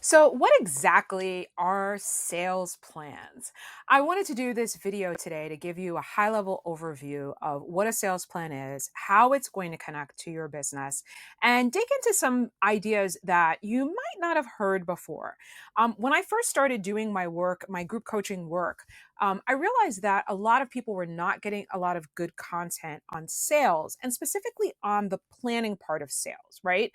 So, what exactly are sales plans? I wanted to do this video today to give you a high level overview of what a sales plan is, how it's going to connect to your business, and dig into some ideas that you might not have heard before. When I first started doing my work, my group coaching work, I realized that a lot of people were not getting a lot of good content on sales and specifically on the planning part of sales, right?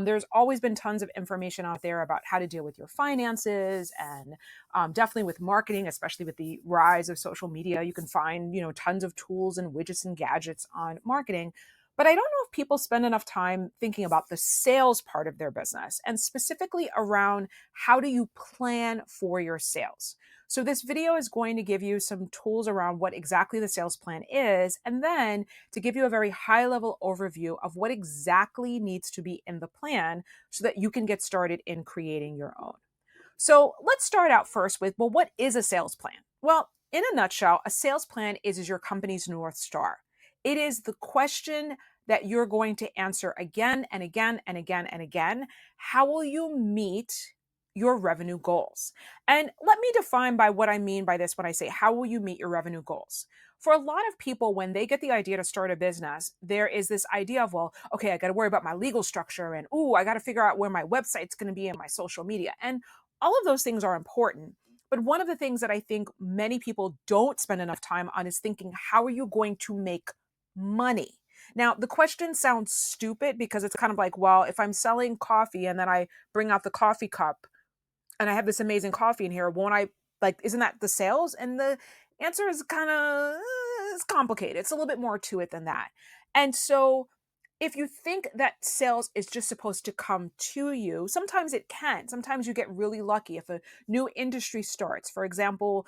There's always been tons of information out there about how to deal with your finances and definitely with marketing, especially with the rise of social media. You can find, tons of tools and widgets and gadgets on marketing. But I don't know if people spend enough time thinking about the sales part of their business and specifically around how do you plan for your sales. So, this video is going to give you some tools around what exactly the sales plan is, and then to give you a very high level overview of what exactly needs to be in the plan so that you can get started in creating your own. So let's start out first with, well, what is a sales plan? Well, in a nutshell, a sales plan is your company's North Star. It is the question that you're going to answer again and again and again and again. How will you meet your revenue goals? And let me define by what I mean by this when I say, how will you meet your revenue goals? For a lot of people, when they get the idea to start a business, there is this idea of, well, okay, I got to worry about my legal structure and, I got to figure out where my website's going to be and my social media. And all of those things are important. But one of the things that I think many people don't spend enough time on is thinking, how are you going to make money? Now, the question sounds stupid because it's kind of like, well, if I'm selling coffee and then I bring out the coffee cup and I have this amazing coffee in here, won't I, like, isn't that the sales? And the answer is kind of, it's complicated. It's a little bit more to it than that. And so if you think that sales is just supposed to come to you, sometimes it can. Sometimes you get really lucky if a new industry starts. For example,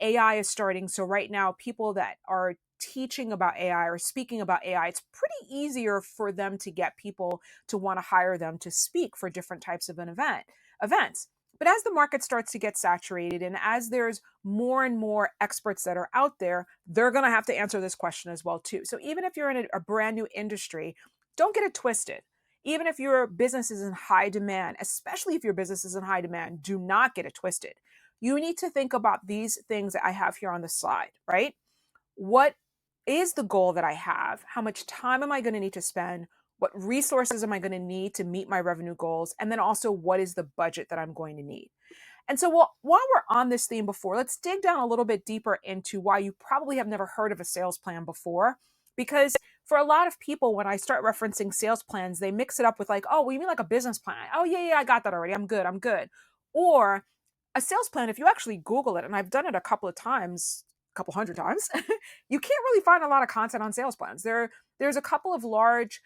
AI is starting. So right now, people that are teaching about AI or speaking about AI, it's pretty easier for them to get people to want to hire them to speak for different types of events. But as the market starts to get saturated and as there's more and more experts that are out there, they're going to have to answer this question as well too. So even if you're in a brand new industry, don't get it twisted. Even if your business is in high demand, especially if your business is in high demand, do not get it twisted. You need to think about these things that I have here on the slide, right? What is the goal that I have? How much time am I going to need to spend? What resources am I going to need to meet my revenue goals? And then also, what is the budget that I'm going to need? And so, while we're on this theme before, let's dig down a little bit deeper into why you probably have never heard of a sales plan before. Because for a lot of people, when I start referencing sales plans, they mix it up with like, oh, well, you mean like a business plan? Oh, yeah, yeah, I got that already. I'm good. I'm good. Or a sales plan, if you actually Google it, and I've done it a couple of times, a couple hundred times, you can't really find a lot of content on sales plans. There's a couple of large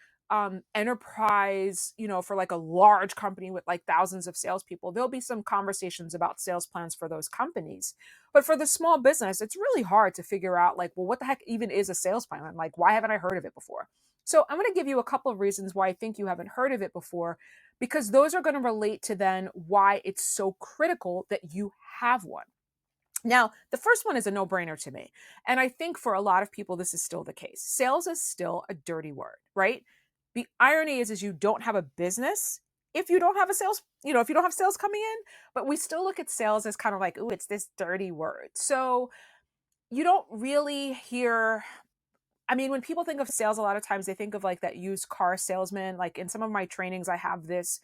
enterprise, for like a large company with like thousands of salespeople, there'll be some conversations about sales plans for those companies. But for the small business, it's really hard to figure out like, well, what the heck even is a sales plan? And like, why haven't I heard of it before? So I'm going to give you a couple of reasons why I think you haven't heard of it before, because those are going to relate to then why it's so critical that you have one. Now, the first one is a no brainer to me. And I think for a lot of people, this is still the case. Sales is still a dirty word, right? The irony is you don't have a business if you don't have a sales, if you don't have sales coming in, but we still look at sales as kind of like, ooh, it's this dirty word. So you don't really hear, I mean, when people think of sales, a lot of times they think of like that used car salesman. Like in some of my trainings, I have this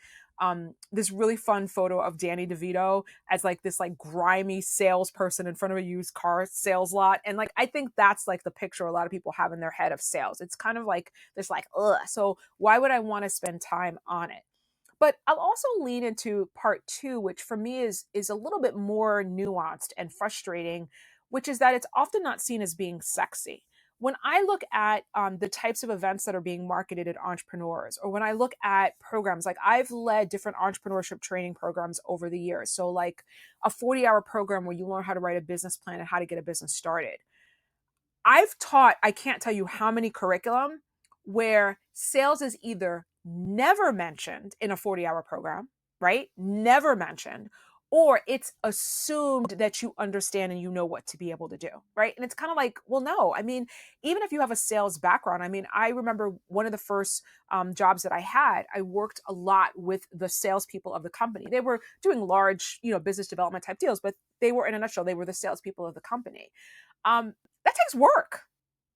really fun photo of Danny DeVito as like this like grimy salesperson in front of a used car sales lot. And like I think that's like the picture a lot of people have in their head of sales. It's kind of like this like, ugh. So why would I want to spend time on it? But I'll also lean into part two, which for me is a little bit more nuanced and frustrating, which is that it's often not seen as being sexy. When I look at the types of events that are being marketed at entrepreneurs, or when I look at programs, like I've led different entrepreneurship training programs over the years. So, like a 40-hour program where you learn how to write a business plan and how to get a business started. I've taught, I can't tell you how many curriculum where sales is either never mentioned in a 40-hour program, right? Never mentioned. or it's assumed that you understand and you know what to be able to do, right? And it's kind of like, well, no, I mean, even if you have a sales background, I mean, I remember one of the first jobs that I had, I worked a lot with the salespeople of the company. They were doing large, business development type deals, but they were, in a nutshell, they were the salespeople of the company. That takes work.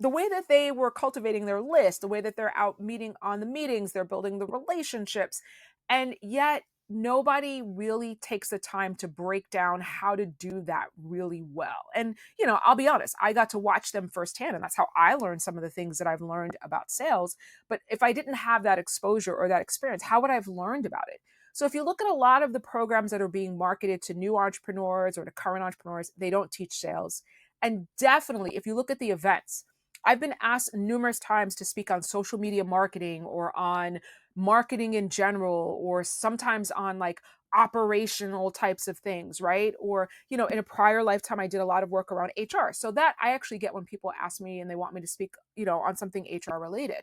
The way that they were cultivating their list, the way that they're out meeting on the meetings, they're building the relationships, and yet nobody really takes the time to break down how to do that really well. And, I'll be honest, I got to watch them firsthand, and that's how I learned some of the things that I've learned about sales. But if I didn't have that exposure or that experience, how would I have learned about it? So if you look at a lot of the programs that are being marketed to new entrepreneurs or to current entrepreneurs, they don't teach sales. And definitely, if you look at the events, I've been asked numerous times to speak on social media marketing or on marketing in general, or sometimes on like operational types of things, right? Or, in a prior lifetime, I did a lot of work around HR. So that I actually get when people ask me and they want me to speak, on something HR related.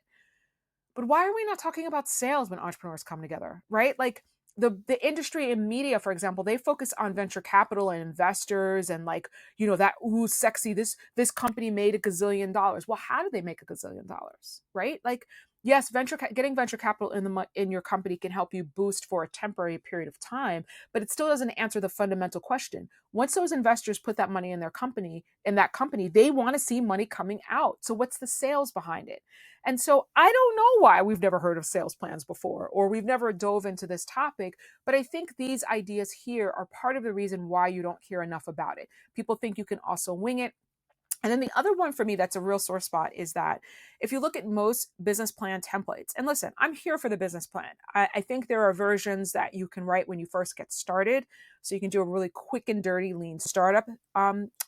But why are we not talking about sales when entrepreneurs come together, right? Like the industry and media, for example, they focus on venture capital and investors and like, that ooh sexy, this company made $1 gazillion. Well, how do they make $1 gazillion, right? Like, yes, getting venture capital in your company can help you boost for a temporary period of time, but it still doesn't answer the fundamental question. Once those investors put that money in that company, they want to see money coming out. So what's the sales behind it? And so I don't know why we've never heard of sales plans before, or we've never dove into this topic, but I think these ideas here are part of the reason why you don't hear enough about it. People think you can also wing it. And then the other one for me that's a real sore spot is that if you look at most business plan templates, and listen, I'm here for the business plan. I think there are versions that you can write when you first get started. So you can do a really quick and dirty lean startup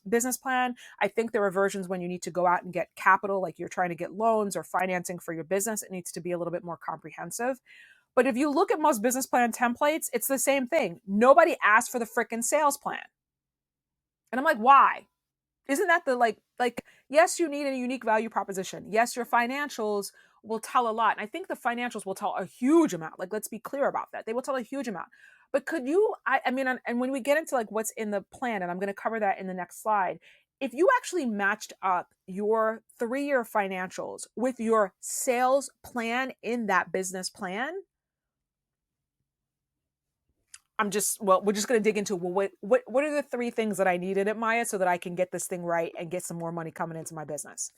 business plan. I think there are versions when you need to go out and get capital, like you're trying to get loans or financing for your business. It needs to be a little bit more comprehensive. But if you look at most business plan templates, it's the same thing. Nobody asked for the freaking sales plan. And I'm like, why? Isn't that the yes, you need a unique value proposition. Yes, your financials will tell a lot. And I think the financials will tell a huge amount. Like, let's be clear about that. They will tell a huge amount. But could you, I mean, and when we get into like what's in the plan, and I'm going to cover that in the next slide, if you actually matched up your 3-year financials with your sales plan in that business plan, we're just going to dig into, what are the 3 things that I needed at Maya so that I can get this thing right and get some more money coming into my business.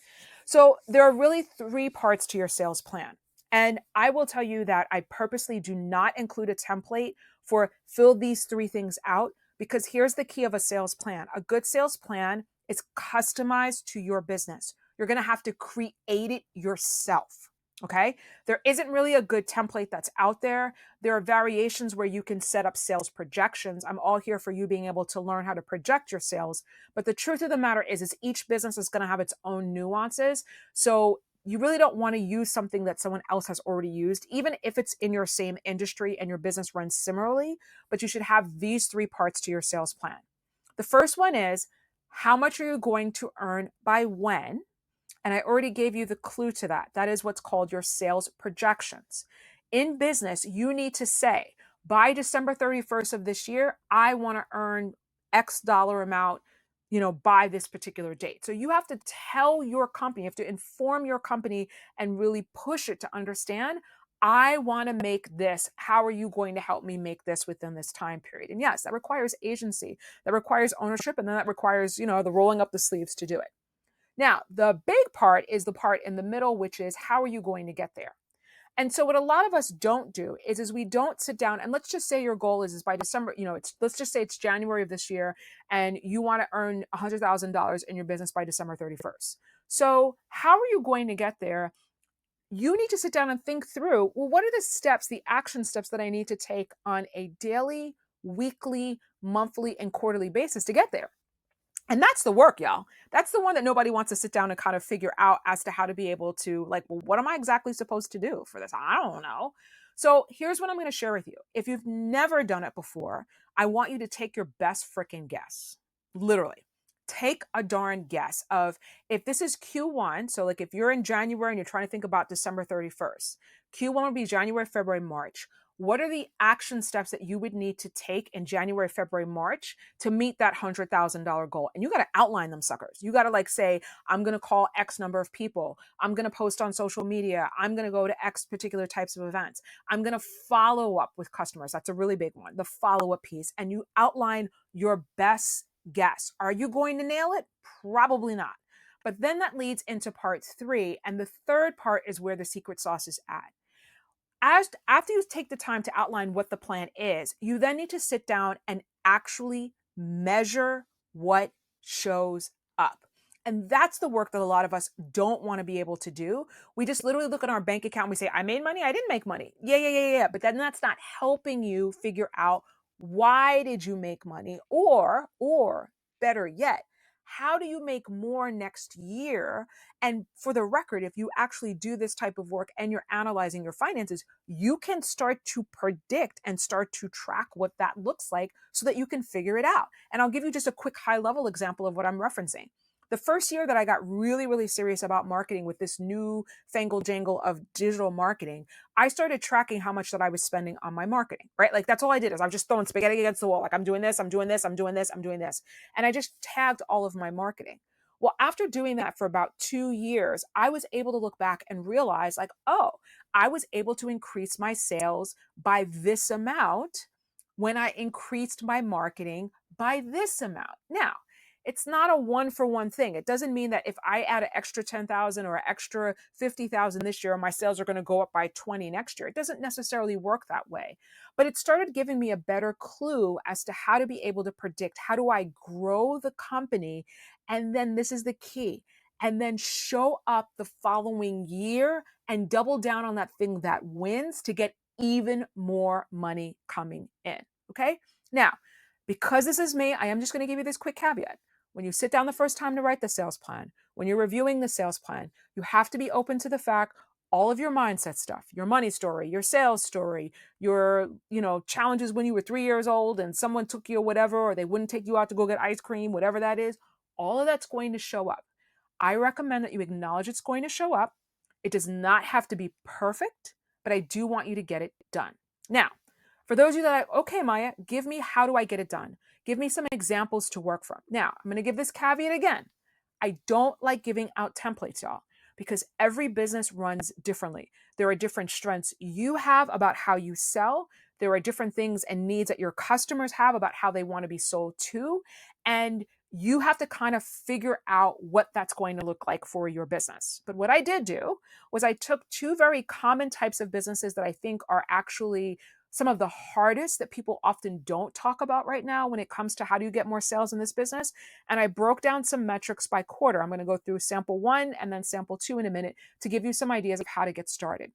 So there are really 3 parts to your sales plan. And I will tell you that I purposely do not include a template for fill these 3 things out, because here's the key of a sales plan. A good sales plan is customized to your business. You're going to have to create it yourself. Okay. There isn't really a good template that's out there. There are variations where you can set up sales projections. I'm all here for you being able to learn how to project your sales. But the truth of the matter is each business is going to have its own nuances. So you really don't want to use something that someone else has already used, even if it's in your same industry and your business runs similarly. But you should have these 3 parts to your sales plan. The first one is, how much are you going to earn by when? And I already gave you the clue to that. That is what's called your sales projections. In business, you need to say, by December 31st of this year, I want to earn X dollar amount, by this particular date. So you have to tell your company, you have to inform your company and really push it to understand, I want to make this. How are you going to help me make this within this time period? And yes, that requires agency, that requires ownership, and then that requires, the rolling up the sleeves to do it. Now, the big part is the part in the middle, which is, how are you going to get there? And so what a lot of us don't do is we don't sit down, and let's just say your goal is by December, let's just say it's January of this year and you want to earn $100,000 in your business by December 31st. So how are you going to get there? You need to sit down and think through, well, what are the steps, the action steps that I need to take on a daily, weekly, monthly, and quarterly basis to get there? And that's the work, y'all. That's the one that nobody wants to sit down and kind of figure out as to how to be able to, like, well, what am I exactly supposed to do for this? I don't know. So here's what I'm going to share with you. If you've never done it before, I want you to take your best freaking guess. Literally. Take a darn guess of, if this is Q1, so like if you're in January and you're trying to think about December 31st, Q1 would be January, February, March. what are the action steps that you would need to take in January, February, March to meet that $100,000 goal? And you got to outline them suckers. You got to like say, I'm going to call X number of people. I'm going to post on social media. I'm going to go to X particular types of events. I'm going to follow up with customers. That's a really big one, the follow up piece. And you outline your best guess. Are you going to nail it? Probably not. But then that leads into part 3. And the third part is where the secret sauce is at. After you take the time to outline what the plan is, you then need to sit down and actually measure what shows up. And that's the work that a lot of us don't want to be able to do. We just literally look at our bank account and we say, I made money, I didn't make money. Yeah. But then that's not helping you figure out, why did you make money? Or better yet, how do you make more next year? And for the record, if you actually do this type of work and you're analyzing your finances, you can start to predict and start to track what that looks like so that you can figure it out. And I'll give you just a quick high level example of what I'm referencing. The first year that I got really, really serious about marketing with this new fangle jangle of digital marketing, I started tracking how much that I was spending on my marketing, right? Like that's all I did is I was just throwing spaghetti against the wall. Like I'm doing this, I'm doing this, I'm doing this, I'm doing this. And I just tagged all of my marketing. Well, after doing that for about 2 years, I was able to look back and realize like, oh, I was able to increase my sales by this amount when I increased my marketing by this amount. Now, it's not a one for one thing. It doesn't mean that if I add an extra 10,000 or an extra 50,000 this year, my sales are going to go up by 20 next year. It doesn't necessarily work that way. But it started giving me a better clue as to how to be able to predict, how do I grow the company? And then this is the key. And then show up the following year and double down on that thing that wins to get even more money coming in. Okay. Now, because this is me, I am just going to give you this quick caveat. When you sit down the first time to write the sales plan, when you're reviewing the sales plan, you have to be open to the fact all of your mindset stuff, your money story, your sales story, your, challenges when you were 3 years old and someone took you or whatever, or they wouldn't take you out to go get ice cream, whatever that is, all of that's going to show up. I recommend that you acknowledge it's going to show up. It does not have to be perfect, but I do want you to get it done. Now, for those of you that are, okay, Maya, give me how do I get it done? Give me some examples to work from. Now, I'm going to give this caveat again. I don't like giving out templates, y'all, because every business runs differently. There are different strengths you have about how you sell. There are different things and needs that your customers have about how they want to be sold to. And you have to kind of figure out what that's going to look like for your business. But what I did do was I took 2 very common types of businesses that I think are actually some of the hardest that people often don't talk about right now when it comes to how do you get more sales in this business. And I broke down some metrics by quarter. I'm going to go through sample 1 and then sample 2 in a minute to give you some ideas of how to get started.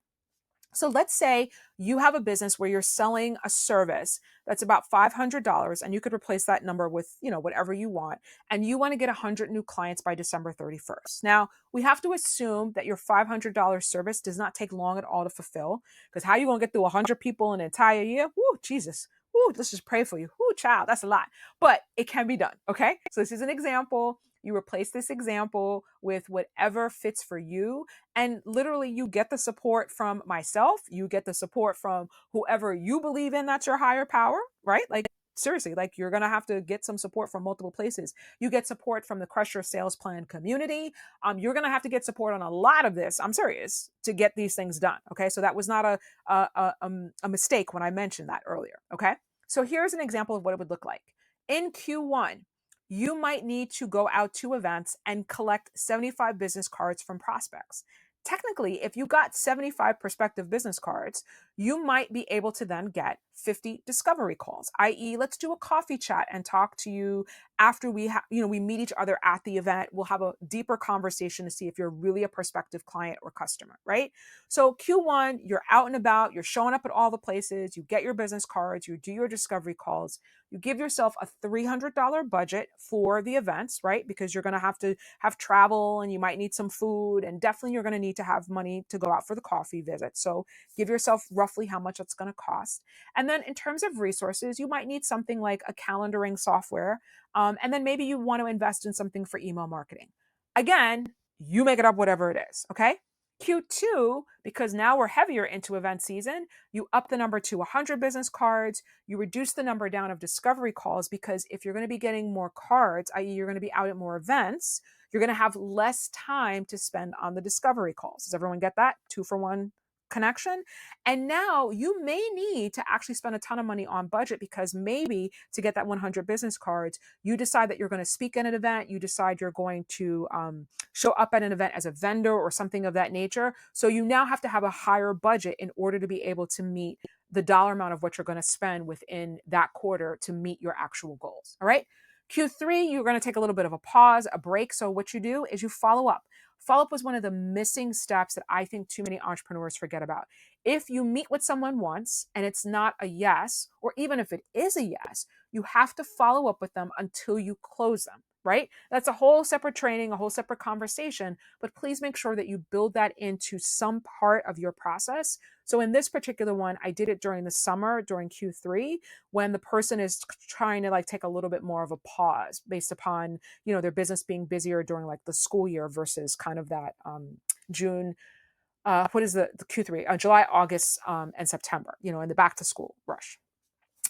So let's say you have a business where you're selling a service that's about $500 and you could replace that number with, whatever you want. And you want to get 100 new clients by December 31st. Now, we have to assume that your $500 service does not take long at all to fulfill, because how are you going to get through 100 people in an entire year? Woo, Jesus. Woo, let's just pray for you. Woo, child, that's a lot. But it can be done, okay? So this is an example. You replace this example with whatever fits for you. And literally, you get the support from myself. You get the support from whoever you believe in that's your higher power, right? Like, seriously, like you're going to have to get some support from multiple places. You get support from the Crush Your Sales Plan community. You're going to have to get support on a lot of this. I'm serious, to get these things done. Okay. So that was not a mistake when I mentioned that earlier. Okay. So here's an example of what it would look like. In Q1, you might need to go out to events and collect 75 business cards from prospects. Technically, if you got 75 prospective business cards, you might be able to then get 50 discovery calls, i.e., let's do a coffee chat and talk to you after we meet each other at the event. We'll have a deeper conversation to see if you're really a prospective client or customer, right? So Q1, you're out and about, you're showing up at all the places, you get your business cards, you do your discovery calls, you give yourself a $300 budget for the events, right? Because you're going to have travel and you might need some food, and definitely you're going to need to have money to go out for the coffee visit. So give yourself roughly how much it's going to cost. And then in terms of resources, you might need something like a calendaring software. And then maybe you want to invest in something for email marketing. Again, you make it up whatever it is, okay? Q2, because now we're heavier into event season, you up the number to 100 business cards. You reduce the number down of discovery calls, because if you're going to be getting more cards, i.e., you're going to be out at more events, you're going to have less time to spend on the discovery calls. Does everyone get that? 2-for-1 connection. And now you may need to actually spend a ton of money on budget, because maybe to get that 100 business cards, you decide that you're going to speak at an event, you decide you're going to show up at an event as a vendor or something of that nature. So you now have to have a higher budget in order to be able to meet the dollar amount of what you're going to spend within that quarter to meet your actual goals. All right. Q3, you're going to take a little bit of a pause, a break. So what you do is you follow up. Follow up was one of the missing steps that I think too many entrepreneurs forget about. If you meet with someone once and it's not a yes, or even if it is a yes, you have to follow up with them until you close them, right? That's a whole separate training, a whole separate conversation, but please make sure that you build that into some part of your process. So in this particular one, I did it during the summer, during Q3, when the person is trying to like take a little bit more of a pause based upon, their business being busier during like the school year versus kind of that June, what is the Q3? July, August, and September, in the back to school rush.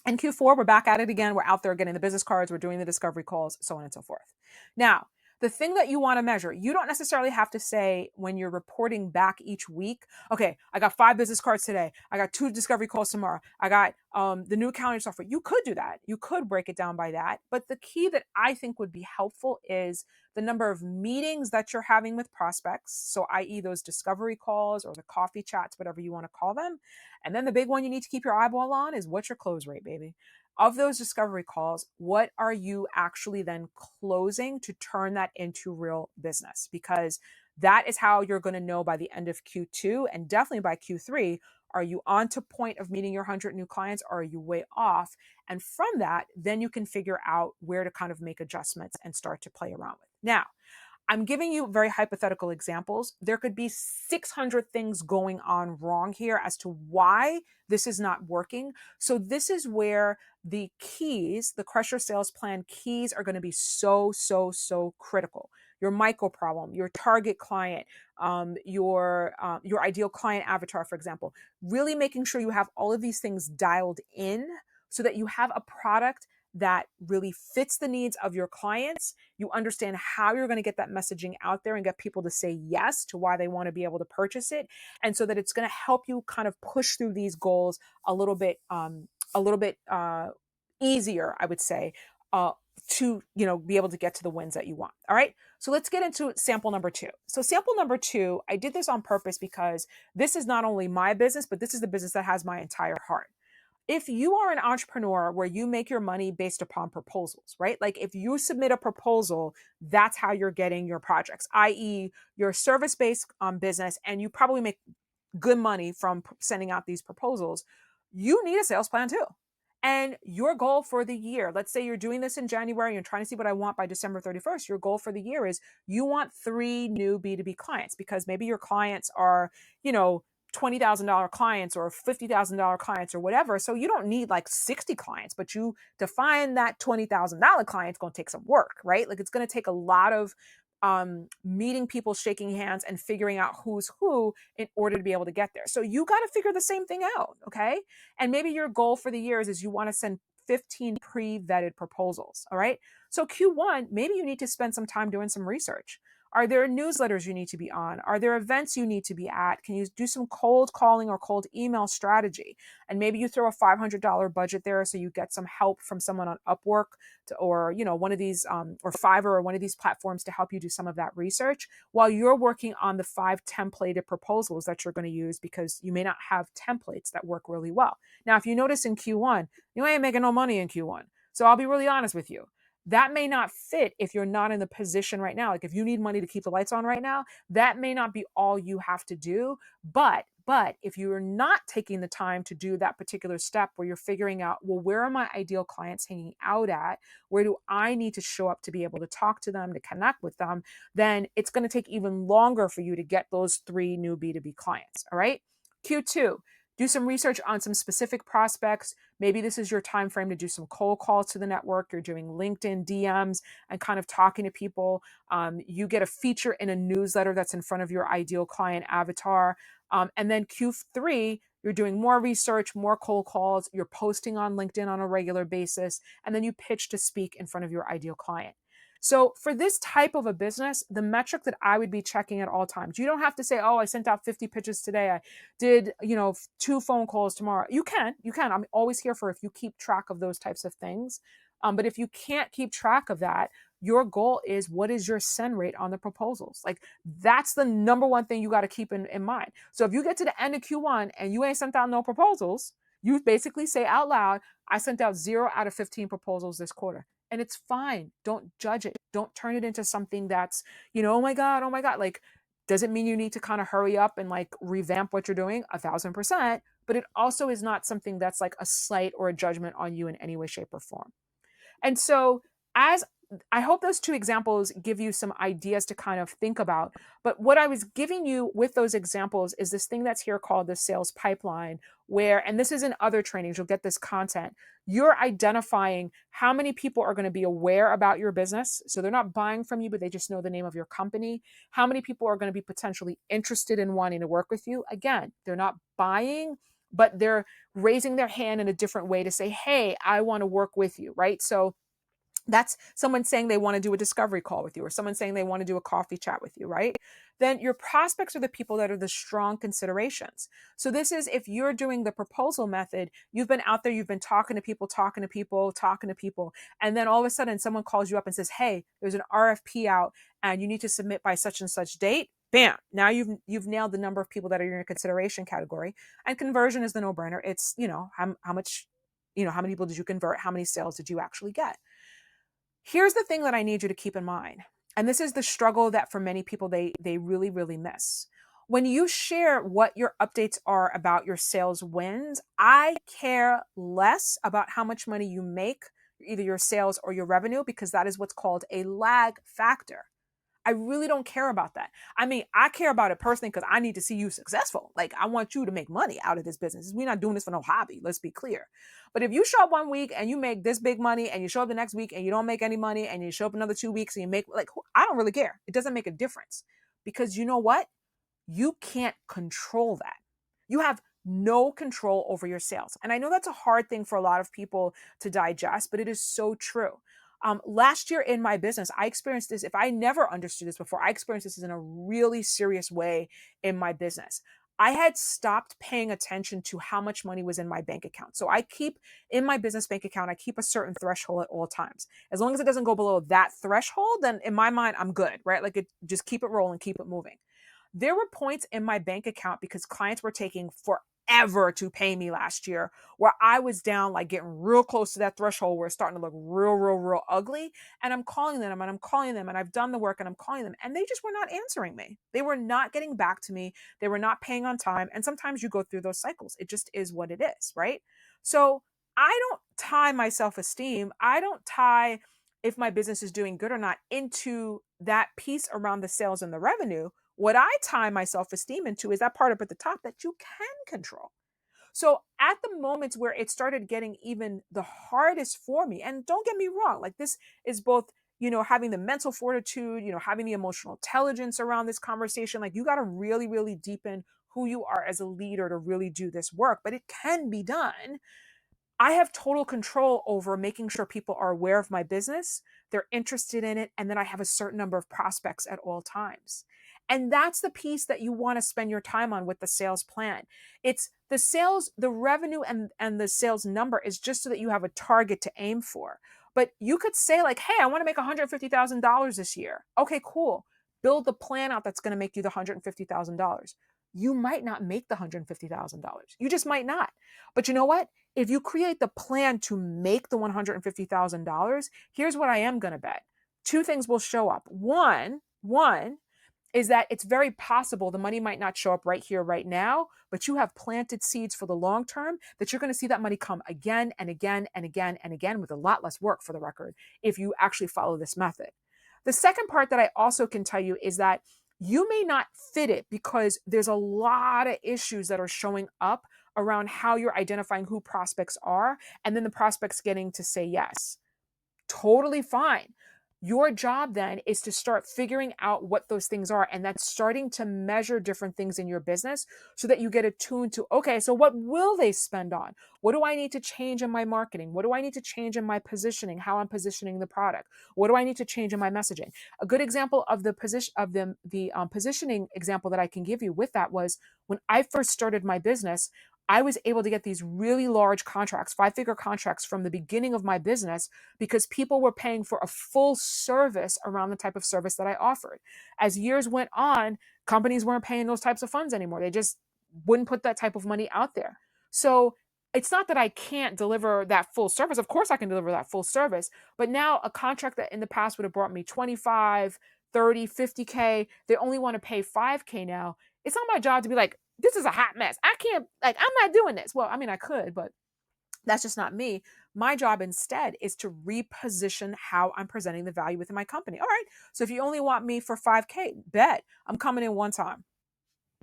And Q4, we're back at it again. We're out there getting the business cards. We're doing the discovery calls, so on and so forth. Now, the thing that you want to measure, you don't necessarily have to say when you're reporting back each week, okay, I got 5 business cards today. I got 2 discovery calls tomorrow. I got the new accounting software. You could do that. You could break it down by that. But the key that I think would be helpful is the number of meetings that you're having with prospects. So i.e. those discovery calls or the coffee chats, whatever you want to call them. And then the big one you need to keep your eyeball on is what's your close rate, baby? Of those discovery calls, what are you actually then closing to turn that into real business? Because that is how you're going to know by the end of Q2 and definitely by Q3. Are you on to point of meeting your 100 new clients, or are you way off? And from that, then you can figure out where to kind of make adjustments and start to play around with. Now, I'm giving you very hypothetical examples. There could be 600 things going on wrong here as to why this is not working. So this is where the keys, the Crush Your Sales Plan keys, are going to be so, so, so critical. Your micro problem, your target client, your ideal client avatar, for example, really making sure you have all of these things dialed in so that you have a product that really fits the needs of your clients. You understand how you're going to get that messaging out there and get people to say yes to why they want to be able to purchase it. And so that it's going to help you kind of push through these goals a little bit easier, I would say, to be able to get to the wins that you want. All right. So let's get into sample number 2. So sample number 2, I did this on purpose because this is not only my business, but this is the business that has my entire heart. If you are an entrepreneur where you make your money based upon proposals, right? Like if you submit a proposal, that's how you're getting your projects, i.e. you're a service-based business and you probably make good money from sending out these proposals. You need a sales plan too. And your goal for the year, let's say you're doing this in January, you're trying to see what I want by December 31st. Your goal for the year is you want 3 new B2B clients, because maybe your clients are, $20,000 clients or $50,000 clients or whatever. So you don't need like 60 clients, but to find that $20,000 client is going to take some work, right? Like it's going to take a lot of meeting people, shaking hands, and figuring out who's who in order to be able to get there. So you got to figure the same thing out. Okay. And maybe your goal for the year is you want to send 15 pre-vetted proposals. All right. So Q1, maybe you need to spend some time doing some research. Are there newsletters you need to be on? Are there events you need to be at? Can you do some cold calling or cold email strategy? And maybe you throw a $500 budget there so you get some help from someone on Upwork or one of these or Fiverr or one of these platforms to help you do some of that research while you're working on the 5 templated proposals that you're going to use, because you may not have templates that work really well. Now, if you notice in Q1, you ain't making no money in Q1. So I'll be really honest with you. That may not fit if you're not in the position right now. Like if you need money to keep the lights on right now, that may not be all you have to do. But if you're not taking the time to do that particular step where you're figuring out, well, where are my ideal clients hanging out at? Where do I need to show up to be able to talk to them, to connect with them? Then it's going to take even longer for you to get those 3 new B2B clients. All right. Q2. Do some research on some specific prospects. Maybe this is your time frame to do some cold calls to the network. You're doing LinkedIn DMs and kind of talking to people. You get a feature in a newsletter that's in front of your ideal client avatar. And then Q3, you're doing more research, more cold calls. You're posting on LinkedIn on a regular basis. And then you pitch to speak in front of your ideal client. So for this type of a business, the metric that I would be checking at all times, you don't have to say, oh, I sent out 50 pitches today. I did, 2 phone calls tomorrow. You can. I'm always here for if you keep track of those types of things. But if you can't keep track of that, your goal is, what is your send rate on the proposals? Like, that's the number one thing you got to keep in mind. So if you get to the end of Q1 and you ain't sent out no proposals, you basically say out loud, I sent out 0 out of 15 proposals this quarter. And it's fine. Don't judge it. Don't turn it into something that's, oh my God, oh my God. Like, doesn't mean you need to kind of hurry up and like revamp what you're doing 1,000%, but it also is not something that's like a slight or a judgment on you in any way, shape, or form. And so, as I hope those 2 examples give you some ideas to kind of think about. But what I was giving you with those examples is this thing that's here called the sales pipeline, where, and this is in other trainings, you'll get this content. You're identifying how many people are going to be aware about your business. So they're not buying from you, but they just know the name of your company. How many people are going to be potentially interested in wanting to work with you? Again, they're not buying, but they're raising their hand in a different way to say, hey, I want to work with you, right? So that's someone saying they want to do a discovery call with you, or someone saying they want to do a coffee chat with you, right? Then your prospects are the people that are the strong considerations. So this is, if you're doing the proposal method, you've been out there, you've been talking to people, and then all of a sudden someone calls you up and says, hey, there's an RFP out and you need to submit by such and such date. Bam. Now you've nailed the number of people that are in your consideration category. And conversion is the no-brainer. It's, how much, how many people did you convert? How many sales did you actually get? Here's the thing that I need you to keep in mind. And this is the struggle that for many people, they really, really miss. When you share what your updates are about your sales wins, I care less about how much money you make, either your sales or your revenue, because that is what's called a lag factor. I really don't care about that. I mean, I care about it personally because I need to see you successful. Like, I want you to make money out of this business. We're not doing this for no hobby. Let's be clear. But if you show up one week and you make this big money, and you show up the next week and you don't make any money, and you show up another 2 weeks and you make, like, I don't really care. It doesn't make a difference, because you know what? You can't control that. You have no control over your sales. And I know that's a hard thing for a lot of people to digest, but it is so true. Last year in my business, I experienced this. If I never understood this before, I experienced this in a really serious way in my business. I had stopped paying attention to how much money was in my bank account. So I keep, in my business bank account, I keep a certain threshold at all times. As long as it doesn't go below that threshold, then in my mind, I'm good, right? Like, just keep it rolling, keep it moving. There were points in my bank account, because clients were taking forever to pay me last year, where I was down, like getting real close to that threshold where it's starting to look real, real, real ugly. And I'm calling them and I'm calling them, and I've done the work and I'm calling them, and they just were not answering me. They were not getting back to me. They were not paying on time. And sometimes you go through those cycles. It just is what it is, right? So I don't tie my self-esteem. I don't tie if my business is doing good or not into that piece around the sales and the revenue. What I tie my self-esteem into is that part up at the top that you can control. So at the moments where it started getting even the hardest for me, and don't get me wrong, like, this is both, having the mental fortitude, having the emotional intelligence around this conversation. Like, you got to really, really deepen who you are as a leader to really do this work, but it can be done. I have total control over making sure people are aware of my business, they're interested in it, and then I have a certain number of prospects at all times. And that's the piece that you want to spend your time on with the sales plan. It's the sales, the revenue, and the sales number is just so that you have a target to aim for. But you could say, like, hey, I want to make $150,000 this year. Okay, cool. Build the plan out that's going to make you the $150,000. You might not make the $150,000. You just might not. But you know what? If you create the plan to make the $150,000, here's what I am going to bet. 2 things will show up. One is that it's very possible the money might not show up right here, right now, but you have planted seeds for the long term that you're going to see that money come again and again and again and again, with a lot less work, for the record, if you actually follow this method. The second part that I also can tell you is that you may not fit it because there's a lot of issues that are showing up around how you're identifying who prospects are, and then the prospects getting to say yes. Totally fine. Your job then is to start figuring out what those things are. And that's starting to measure different things in your business so that you get attuned to, okay, so what will they spend on? What do I need to change in my marketing? What do I need to change in my positioning, how I'm positioning the product? What do I need to change in my messaging? A good example of the position of the positioning example that I can give you with that was when I first started my business. I was able to get these really large contracts, 5-figure contracts from the beginning of my business because people were paying for a full service around the type of service that I offered. As years went on, companies weren't paying those types of funds anymore. They just wouldn't put that type of money out there. So it's not that I can't deliver that full service. Of course, I can deliver that full service. But now a contract that in the past would have brought me 25, 30, 50K, they only want to pay 5K now. It's not my job to be like, this is a hot mess. I can't, like, I'm not doing this. Well, I mean, I could, but that's just not me. My job instead is to reposition how I'm presenting the value within my company. All right. So if you only want me for 5K, bet I'm coming in one time.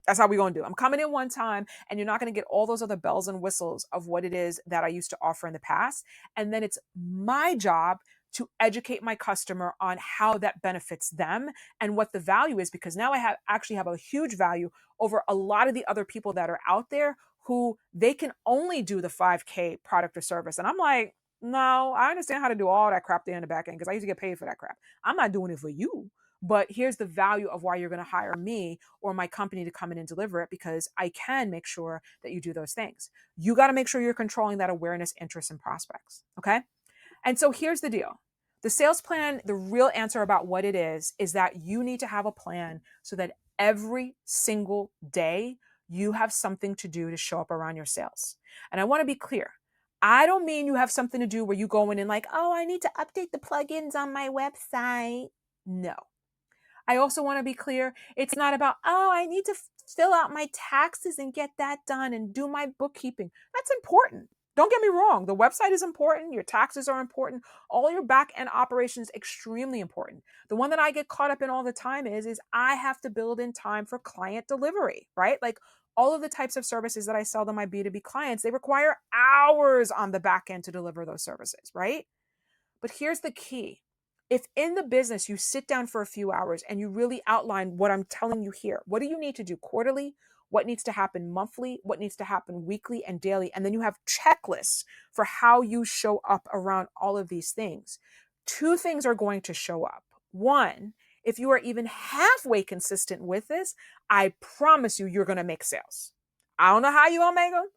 That's how we're going to do. I'm coming in one time, and you're not going to get all those other bells and whistles of what it is that I used to offer in the past. And then it's my job to educate my customer on how that benefits them and what the value is, because now I actually have a huge value over a lot of the other people that are out there who they can only do the 5K product or service. And I'm like, no, I understand how to do all that crap there in the back end because I used to get paid for that crap. I'm not doing it for you. But here's the value of why you're going to hire me or my company to come in and deliver it, because I can make sure that you do those things. You got to make sure you're controlling that awareness, interest, and prospects. Okay. And so here's the deal. The sales plan, the real answer about what it is that you need to have a plan so that every single day you have something to do to show up around your sales. And I want to be clear. I don't mean you have something to do where you go in and like, oh, I need to update the plugins on my website. No. I also want to be clear. It's not about, oh, I need to fill out my taxes and get that done and do my bookkeeping. That's important. Don't get me wrong. The website is important. Your taxes are important. All your back end operations extremely important. The one that I get caught up in all the time is I have to build in time for client delivery, right? Like all of the types of services that I sell to my B2B clients, they require hours on the back end to deliver those services, right? But here's the key. If in the business you sit down for a few hours and you really outline what I'm telling you here, what do you need to do quarterly? What needs to happen monthly? What needs to happen weekly and daily? And then you have checklists for how you show up around all of these things. Two things are going to show up. One, if you are even halfway consistent with this, I promise you, you're going to make sales. I don't know how you're going to make them.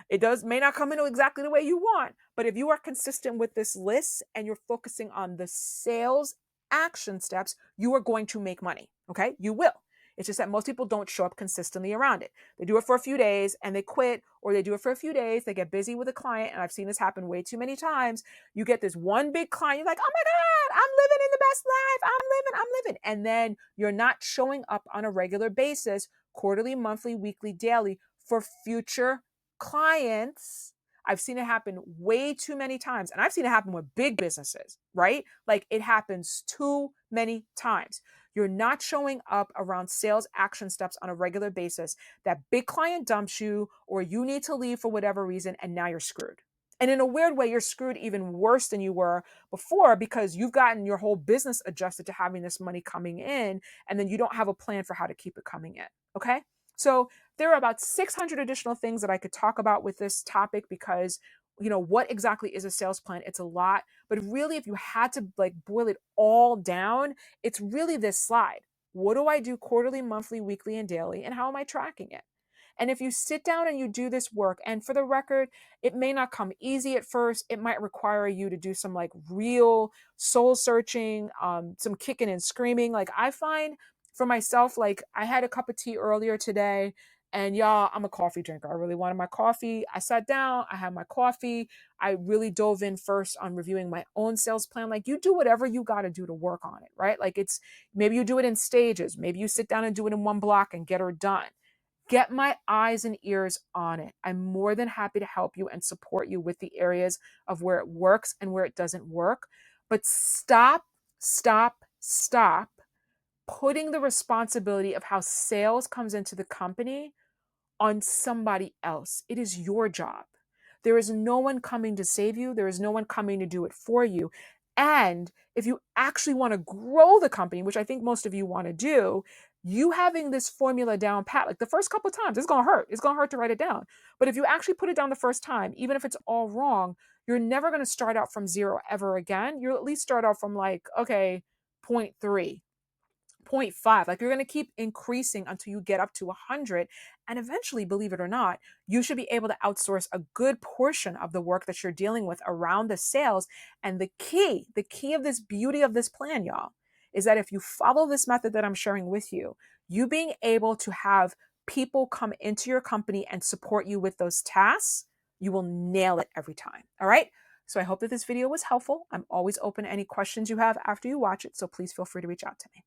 It may not come in exactly the way you want, but if you are consistent with this list and you're focusing on the sales action steps, you are going to make money. Okay. You will. It's just that most people don't show up consistently around it. They do it for a few days and they quit, or they do it for a few days. They get busy with a client. And I've seen this happen way too many times. You get this one big client. You're like, oh my God, I'm living in the best life. I'm living. And then you're not showing up on a regular basis, quarterly, monthly, weekly, daily for future clients. I've seen it happen way too many times. And I've seen it happen with big businesses, right? Like it happens too many times. You're not showing up around sales action steps on a regular basis. That big client dumps you, or you need to leave for whatever reason, and now you're screwed. And in a weird way, you're screwed even worse than you were before because you've gotten your whole business adjusted to having this money coming in, and then you don't have a plan for how to keep it coming in. Okay. So there are about 600 additional things that I could talk about with this topic because, what exactly is a sales plan? It's a lot, but really, if you had to like boil it all down, it's really this slide. What do I do quarterly, monthly, weekly, and daily? And how am I tracking it? And if you sit down and you do this work, and for the record, it may not come easy at first. It might require you to do some like real soul searching, some kicking and screaming. Like I find for myself, like I had a cup of tea earlier today, and y'all, I'm a coffee drinker. I really wanted my coffee. I sat down, I had my coffee. I really dove in first on reviewing my own sales plan. Like you do whatever you got to do to work on it, right? Like maybe you do it in stages. Maybe you sit down and do it in one block and get her done. Get my eyes and ears on it. I'm more than happy to help you and support you with the areas of where it works and where it doesn't work. But stop putting the responsibility of how sales comes into the company on somebody else. It is your job. There is no one coming to save you. There is no one coming to do it for you. And if you actually want to grow the company, which I think most of you want to do, you having this formula down pat, like the first couple of times, it's going to hurt. It's going to hurt to write it down. But if you actually put it down the first time, even if it's all wrong, you're never going to start out from zero ever again. You'll at least start out from like, okay, point 0.3, point 0.5. Like you're going to keep increasing until you get up to 100. And eventually, believe it or not, you should be able to outsource a good portion of the work that you're dealing with around the sales. And the key of this beauty of this plan, y'all, is that if you follow this method that I'm sharing with you, you being able to have people come into your company and support you with those tasks, you will nail it every time. All right. So I hope that this video was helpful. I'm always open to any questions you have after you watch it. So please feel free to reach out to me.